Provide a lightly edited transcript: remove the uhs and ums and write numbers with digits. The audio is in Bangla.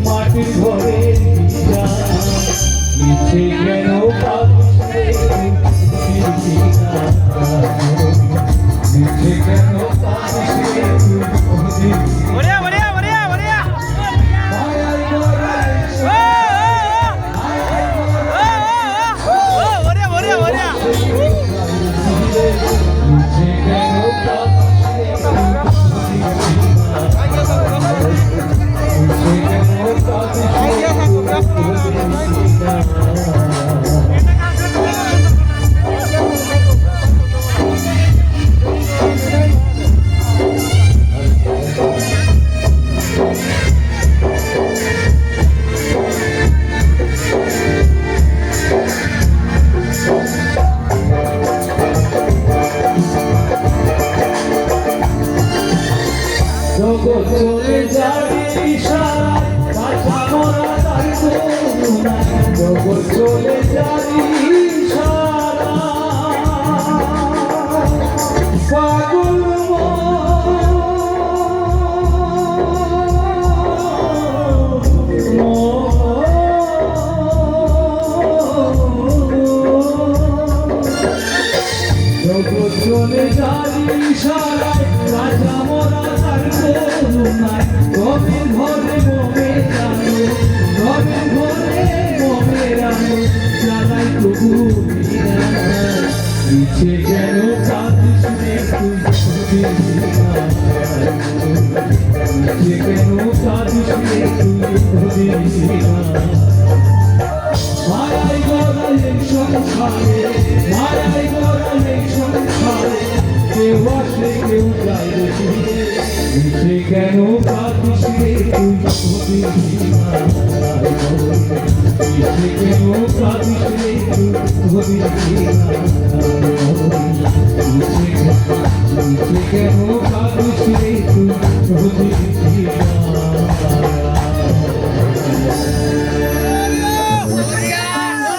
মাটির ঘরে নিচে কেন নিচে কেন চলে যাবি জগৎ চলে যাবি পাগল জগৎ চলে যাবি সারায় রাজা মোরা তার করুণায় গভীর ঘরে মোমে জানো গভীর ঘরে মোমে জানো জানাই তবু নিচে কেন কাঁদিস রে তুই নিচে কেন কাঁদিস রে তুই মায়াই গড়ালে সংসারে মায়াই গড়ালে সংসারে কেউ আসে কেউ যায় রে নিচে কেন কাঁদিস রে তুই নিচে কেন কাঁদিস রে তুই নিচে কেন